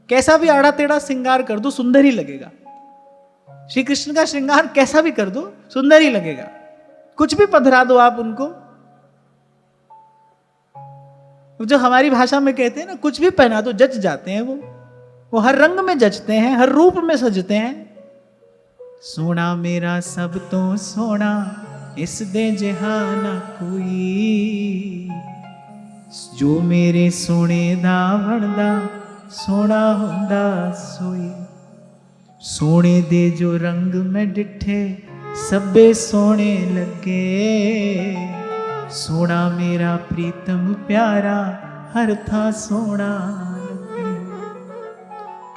Speaker 1: कैसा भी आड़ा टेढ़ा श्रृंगार कर दो, सुंदर ही लगेगा। श्री कृष्ण का श्रृंगार कैसा भी कर दो, सुंदर ही लगेगा। कुछ भी पधरा दो आप उनको, जो हमारी भाषा में कहते हैं ना, कुछ भी पहना दो जच जाते हैं। वो हर रंग में जचते हैं, हर रूप में सजते हैं। सोना मेरा सब तो सोना, इस दे जहाना कोई, जो मेरे सोने दा बनदा सोना हुंदा सोई। सोने दे जो रंग में डिठे सबे सोने लगे, सोना मेरा प्रीतम प्यारा हर था सोना लगे।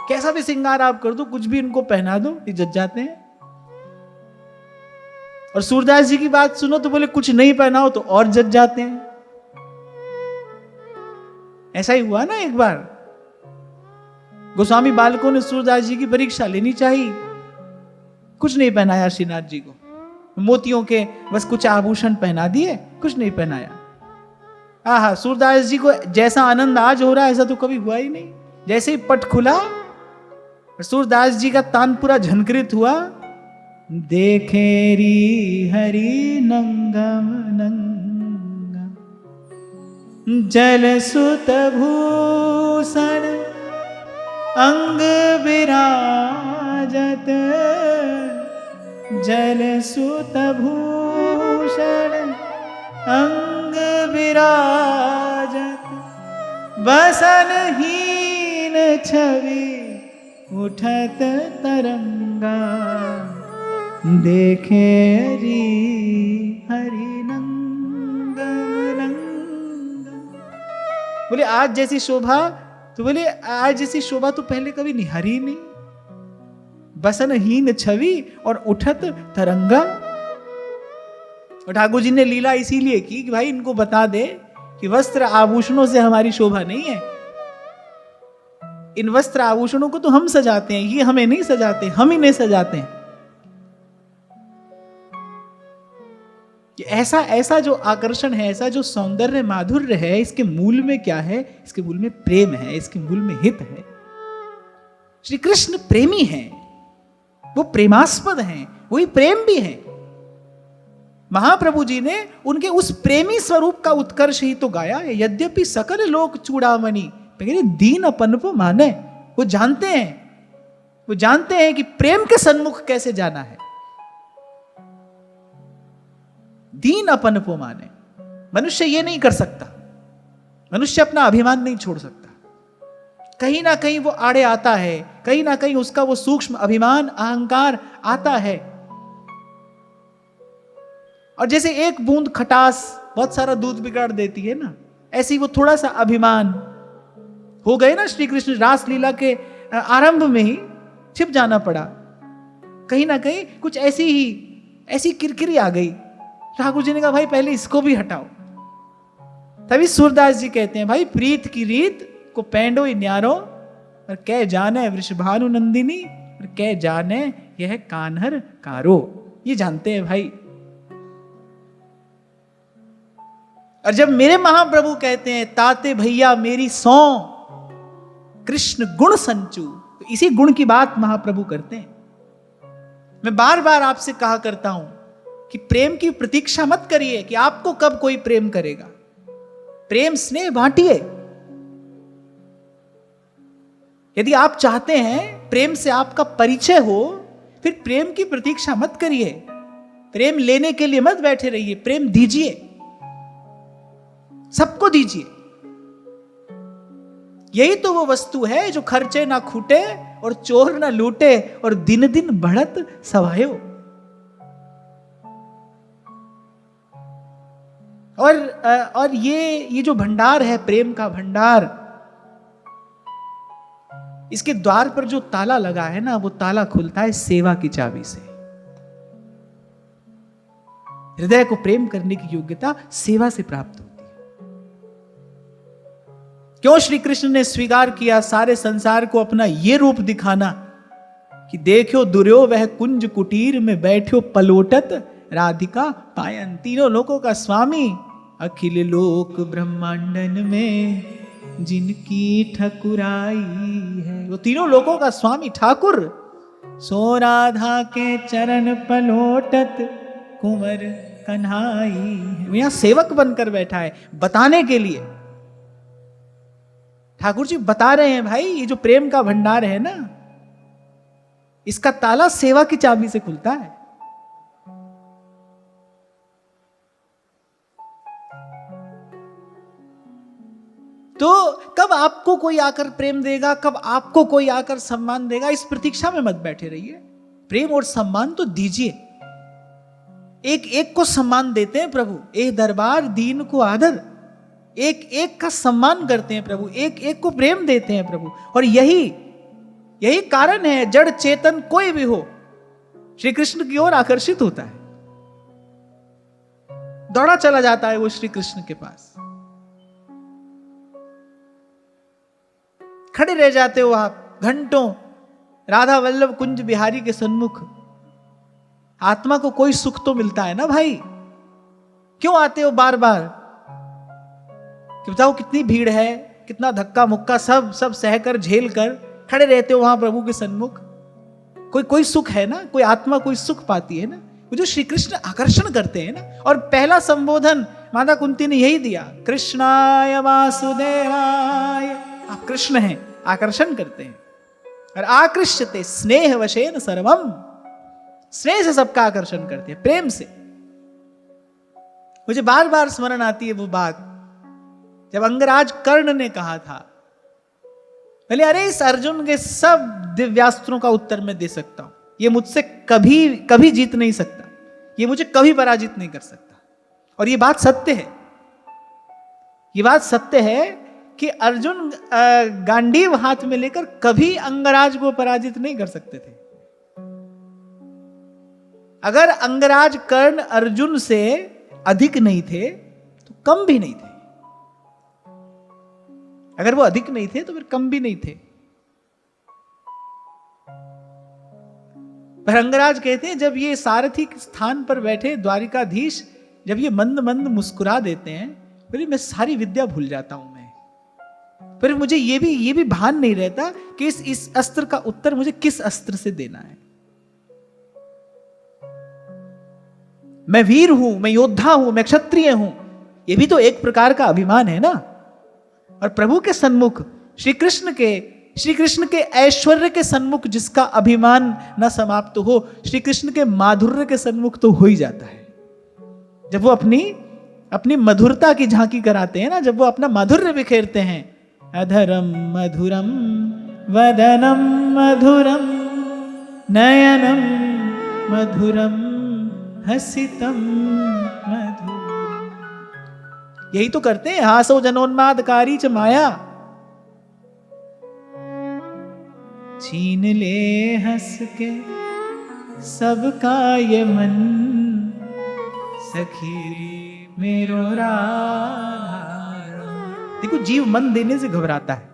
Speaker 1: कैसा भी श्रृंगार आप कर दो, कुछ भी इनको पहना दो, ये जच जाते हैं। और सूरदास जी की बात सुनो तो बोले कुछ नहीं पहनाओ तो और जच जाते हैं। ऐसा ही हुआ ना एक बार, गोस्वामी बालकों ने सूरदास जी की परीक्षा लेनी चाहिए। कुछ नहीं पहनाया श्रीनाथ जी को, मोतियों के बस कुछ आभूषण पहना दिए, कुछ नहीं पहनाया। आहा, सूरदास जी को जैसा आनंद आज हो रहा है ऐसा तो कभी हुआ ही नहीं। जैसे ही पट खुला, सूरदास जी का तान पूरा झनकृत हुआ। देखेरी हरि नंगम नंगा, जल सुत भूषण अंग विराज, विराजत जल सुत भूषण अंग विराजत बसनहीन छवि उठत तरंगा देखे हरि नंदन। बोले आज जैसी शोभा, तो बोले आज जैसी शोभा तो पहले कभी निहारी नहीं। बसनहीन छवि और उठत तरंगा। और ठाकुर जी ने लीला इसीलिए की कि भाई इनको बता दे कि वस्त्र आभूषणों से हमारी शोभा नहीं है। इन वस्त्र आभूषणों को तो हम सजाते हैं, ये हमें नहीं सजाते, हम इन्हें सजाते हैं। ऐसा ऐसा जो आकर्षण है, ऐसा जो सौंदर्य माधुर्य है, इसके मूल में क्या है? इसके मूल में प्रेम है, इसके मूल में हित है। श्री कृष्ण प्रेमी हैं, वो प्रेमास्पद हैं, वही प्रेम भी है। महाप्रभु जी ने उनके उस प्रेमी स्वरूप का उत्कर्ष ही तो गाया है। यद्यपि सकल लोक चूड़ामणि दीन अपन को माने। वो जानते हैं कि प्रेम के सन्मुख कैसे जाना है। दीन अपन को माने। मनुष्य ये नहीं कर सकता, मनुष्य अपना अभिमान नहीं छोड़ सकता। कहीं ना कहीं वो आड़े आता है, कहीं ना कहीं उसका वो सूक्ष्म अभिमान अहंकार आता है। और जैसे एक बूंद खटास बहुत सारा दूध बिगाड़ देती है ना, ऐसे ही वो थोड़ा सा अभिमान हो गए ना। श्री कृष्ण रास लीला के आरंभ में ही छिप जाना पड़ा। कहीं ना कहीं कुछ ऐसी किरकिरी आ गई। ठाकुर जी ने कहा भाई पहले इसको भी हटाओ। तभी सूरदास जी कहते हैं भाई प्रीत की रीत को पैंडो न्यारो और कह जाने वृषभानु नंदिनी और कह जाने यह कान्हर कारो। ये जानते हैं भाई। और जब मेरे महाप्रभु कहते हैं ताते भैया मेरी सौ कृष्ण गुण संचू, तो इसी गुण की बात महाप्रभु करते हैं। मैं बार बार आपसे कहा करता हूं कि प्रेम की प्रतीक्षा मत करिए कि आपको कब कोई प्रेम करेगा। प्रेम स्नेह बांटिए। यदि आप चाहते हैं प्रेम से आपका परिचय हो, फिर प्रेम की प्रतीक्षा मत करिए। प्रेम लेने के लिए मत बैठे रहिए, प्रेम दीजिए, सबको दीजिए। यही तो वो वस्तु है जो खर्चे ना खूटे और चोर ना लूटे और दिन दिन बढ़त सवायो। और ये जो भंडार है, प्रेम का भंडार, इसके द्वार पर जो ताला लगा है ना, वो ताला खुलता है सेवा की चाबी से। हृदय को प्रेम करने की योग्यता सेवा से प्राप्त होती है। क्यों श्री कृष्ण ने स्वीकार किया सारे संसार को अपना ये रूप दिखाना कि देखो दुर्यो वह कुंज कुटीर में बैठो पलोटत राधिका पायन। तीनों लोकों का स्वामी, अखिल लोक ब्रह्मांडन में जिनकी ठकुराई है, वो तीनों लोकों का स्वामी ठाकुर सो राधा के चरण पलोटत कुंवर कन्हाई है। वो यहां सेवक बनकर बैठा है बताने के लिए। ठाकुर जी बता रहे हैं भाई ये जो प्रेम का भंडार है ना, इसका ताला सेवा की चाबी से खुलता है। तो कब आपको कोई आकर प्रेम देगा, कब आपको कोई आकर सम्मान देगा, इस प्रतीक्षा में मत बैठे रहिए। प्रेम और सम्मान तो दीजिए। एक एक को सम्मान देते हैं प्रभु, एक दरबार दीन को आदर। एक एक का सम्मान करते हैं प्रभु, एक एक को प्रेम देते हैं प्रभु। और यही कारण है जड़ चेतन कोई भी हो श्री कृष्ण की ओर आकर्षित होता है, दौड़ा चला जाता है वो श्री कृष्ण के पास। खड़े रह जाते हो आप घंटों राधा वल्लभ कुंज बिहारी के सन्मुख। आत्मा को कोई सुख तो मिलता है ना भाई, क्यों आते हो बार बार? कि बताओ कितनी भीड़ है, कितना धक्का मुक्का, सब सहकर झेल कर खड़े रहते हो वहां प्रभु के सन्मुख। कोई सुख है ना, कोई आत्मा कोई सुख पाती है ना, वो जो श्री कृष्ण आकर्षण करते हैं ना। और पहला संबोधन माता कुंती ने यही दिया, कृष्णाय वासुदेवाय। आप कृष्ण हैं, आकर्षण करते हैं। और आकृष्यते स्नेह वशेन सर्वम, स्नेह से सबका आकर्षण करते हैं, प्रेम से। मुझे बार बार स्मरण आती है वो बात जब अंगराज कर्ण ने कहा था, बोले अरे इस अर्जुन के सब दिव्यास्त्रों का उत्तर मैं दे सकता हूं, ये मुझसे कभी कभी जीत नहीं सकता, ये मुझे कभी पराजित नहीं कर सकता। और ये बात सत्य है, ये बात सत्य है कि अर्जुन गांडीव हाथ में लेकर कभी अंगराज को पराजित नहीं कर सकते थे। अगर अंगराज कर्ण अर्जुन से अधिक नहीं थे तो कम भी नहीं थे, अगर वो अधिक नहीं थे तो फिर कम भी नहीं थे। पर अंगराज कहते हैं जब ये सारथी के स्थान पर बैठे द्वारिकाधीश जब ये मंद मंद मुस्कुरा देते हैं, फिर मैं सारी विद्या भूल जाता हूं मैं, फिर मुझे ये भी भान नहीं रहता कि इस अस्त्र का उत्तर मुझे किस अस्त्र से देना है। मैं वीर हूं, मैं योद्धा हूं, मैं क्षत्रिय हूं, यह भी तो एक प्रकार का अभिमान है ना। और प्रभु के सन्मुख श्री कृष्ण के ऐश्वर्य के सन्मुख जिसका अभिमान न समाप्त हो, श्री कृष्ण के माधुर्य के सन्मुख तो हो ही जाता है। जब वो अपनी मधुरता की झांकी कराते हैं ना, जब वो अपना माधुर्य बिखेरते हैं, अधरम मधुरम वदनम मधुरम नयनम मधुरम हसितम मधुरम, यही तो करते हैं। हासो जनोन्मादकारी च माया, छीन ले हंस के सबका ये मन, सखी मेरो राधा। देखो जीव मन देने से घबराता है,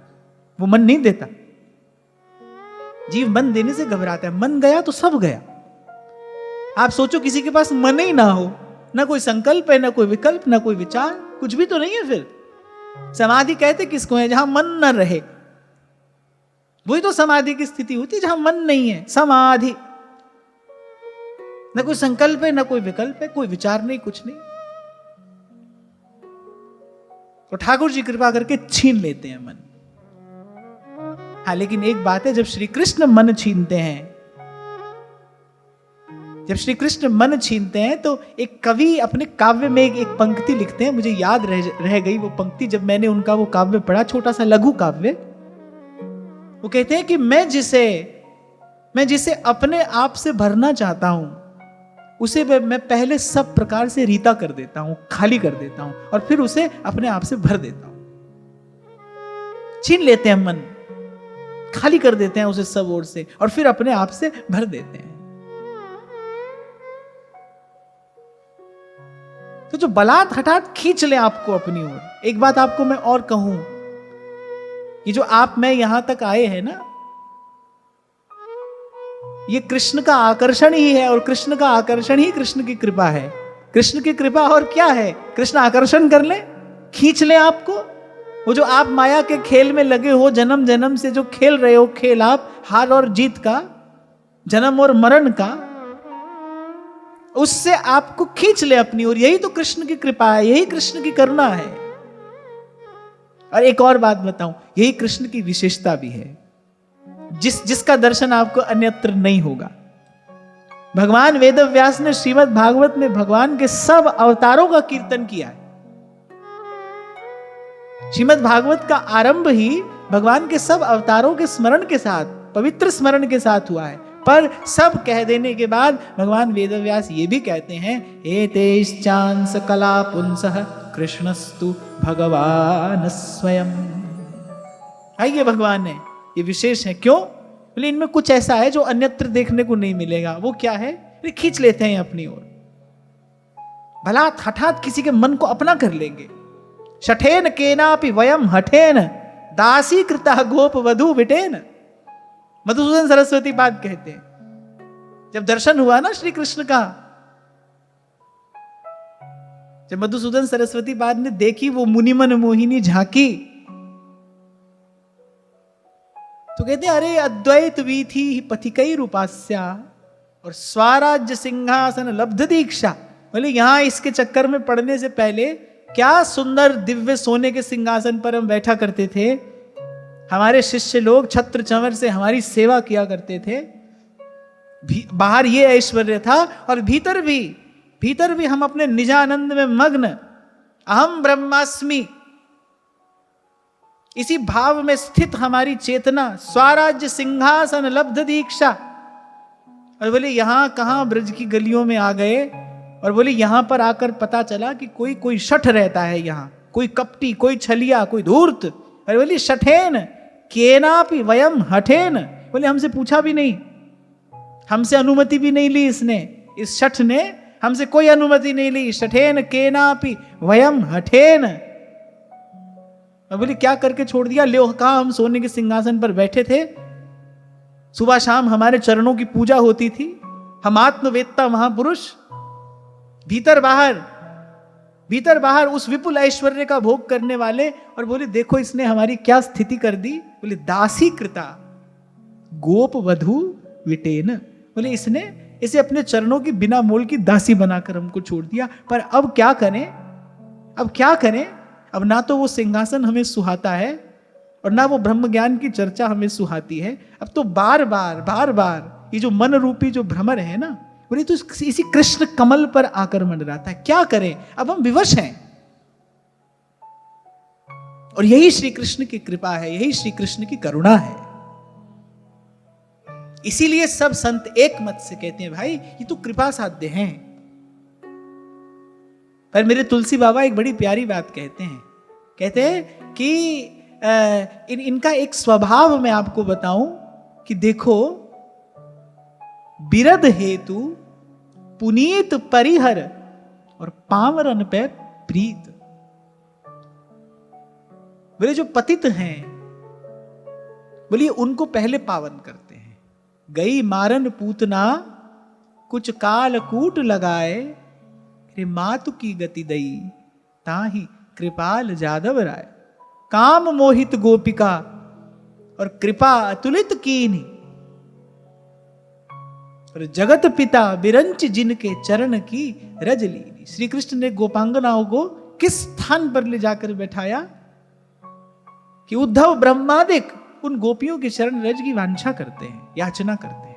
Speaker 1: वो मन नहीं देता। जीव मन देने से घबराता है, मन गया तो सब गया। आप सोचो किसी के पास मन ही ना हो, ना कोई संकल्प है, ना कोई विकल्प, ना कोई विचार, कुछ भी तो नहीं है। फिर समाधि कहते किसको है? जहां मन न रहे, वही तो समाधि की स्थिति होती है, जहां मन नहीं है। समाधि, ना कोई संकल्प है, ना कोई विकल्प है, कोई विचार नहीं, कुछ नहीं। तो ठाकुर जी कृपा करके छीन लेते हैं मन। हाँ, लेकिन एक बात है, जब श्री कृष्ण मन छीनते हैं, जब श्री कृष्ण मन छीनते हैं तो एक कवि अपने काव्य में एक पंक्ति लिखते हैं, मुझे याद रह गई वो पंक्ति जब मैंने उनका वो काव्य पढ़ा, छोटा सा लघु काव्य। वो कहते हैं कि मैं जिसे अपने आप से भरना चाहता हूं, उसे मैं पहले सब प्रकार से रीता कर देता हूं, खाली कर देता हूं, और फिर उसे अपने आप से भर देता हूं। छीन लेते हैं मन, खाली कर देते हैं उसे सब ओर से, और फिर अपने आप से भर देते हैं। तो जो बलात् हठात खींच ले आपको अपनी ओर। एक बात आपको मैं और कहूं, ये जो आप मैं यहां तक आए हैं ना, ये कृष्ण का आकर्षण ही है, और कृष्ण का आकर्षण ही कृष्ण की कृपा है। कृष्ण की कृपा और क्या है? कृष्ण आकर्षण कर ले, खींच ले आपको। वो जो आप माया के खेल में लगे हो, जन्म जन्म से जो खेल रहे हो खेल, आप हार और जीत का, जन्म और मरण का, उससे आपको खींच ले अपनी ओर। यही तो कृष्ण की कृपा है, यही कृष्ण की करुणा है। और एक और बात बताऊं, यही कृष्ण की विशेषता भी है, जिसका दर्शन आपको अन्यत्र नहीं होगा। भगवान वेदव्यास ने श्रीमद् भागवत में भगवान के सब अवतारों का कीर्तन किया है। श्रीमद् भागवत का आरंभ ही भगवान के सब अवतारों के स्मरण के साथ, पवित्र स्मरण के साथ हुआ है। पर सब कह देने के बाद भगवान वेदव्यास ये भी कहते हैं, एतेश्चांस कला पुंसः कृष्णस्तु भगवान स्वयं। आइए, भगवान है ये विशेष है। क्यों? बोले इनमें कुछ ऐसा है जो अन्यत्र देखने को नहीं मिलेगा। वो क्या है? ये खींच लेते हैं अपनी ओर। भला हठात किसी के मन को अपना कर लेंगे। शठेन केनापि वयम हठेन दासी कृता गोप वधु विटेन। मधुसूदन सरस्वती पाद कहते हैं, जब दर्शन हुआ ना श्री कृष्ण का, जब मधुसूदन सरस्वती पाद ने देखी वो मुनिमन मोहिनी झांकी, तो कहते अरे अद्वैत वीथी पथिकई रूपास्या और स्वराज्य सिंहासन लब्ध दीक्षा। बोले यहां इसके चक्कर में पड़ने से पहले क्या सुंदर दिव्य सोने के सिंहासन पर हम बैठा करते थे। हमारे शिष्य लोग छत्र चंवर से हमारी सेवा किया करते थे। बाहर ये ऐश्वर्य था और भीतर भी हम अपने निजानंद में मग्न, अहम ब्रह्मास्मि, इसी भाव में स्थित हमारी चेतना, स्वराज्य सिंहासन लब्ध दीक्षा। और बोले यहां कहां ब्रज की गलियों में आ गए, और बोले यहां पर आकर पता चला कि कोई शठ रहता है यहां, कोई कपटी, कोई छलिया, कोई धूर्त। अरे बोली शठेन केनापि वयम हठेन, बोले हमसे पूछा भी नहीं, हमसे अनुमति भी नहीं ली इसने, इस शठ ने हमसे कोई अनुमति नहीं ली। शठेन केनापि वयम हठेन, और बोले क्या करके छोड़ दिया? लो कहा हम सोने के सिंहासन पर बैठे थे, सुबह शाम हमारे चरणों की पूजा होती थी, हम आत्मवेत्ता महापुरुष, भीतर बाहर उस विपुल ऐश्वर्य का भोग करने वाले। और बोले देखो इसने हमारी क्या स्थिति कर दी। बोले दासी कृता गोप वधू विटेन, बोले इसने इसे अपने चरणों की बिना मोल की दासी बनाकर हमको छोड़ दिया। पर अब क्या करें? अब ना तो वो सिंहासन हमें सुहाता है और ना वो ब्रह्म ज्ञान की चर्चा हमें सुहाती है। अब तो बार बार ये जो मन रूपी जो भ्रमर है ना, बोले तो इसी कृष्ण कमल पर आकर मंडराता है। क्या करें? अब हम विवश हैं। और यही श्री कृष्ण की कृपा है, यही श्री कृष्ण की करुणा है। इसीलिए सब संत एक मत से कहते हैं भाई ये तो कृपा साध्य हैं। पर मेरे तुलसी बाबा एक बड़ी प्यारी बात कहते हैं कि इनका एक स्वभाव मैं आपको बताऊं कि देखो, बिरद हेतु पुनीत परिहर और पामरन पे प्रीत। बोले जो पतित हैं, बोलिए उनको पहले पावन करते हैं। गई मारन पूतना कुछ काल कूट लगाए, रे मातु की गति दई ताही कृपाल जादव राय। काम मोहित गोपिका और कृपा अतुलित कीनी, और जगत पिता बिरंच जिनके चरण की रज लीनी। श्री कृष्ण ने गोपांगनाओं को किस स्थान पर ले जाकर बैठाया कि उद्धव ब्रह्मादिक उन गोपियों के चरण रज की वांछा करते हैं, याचना करते हैं।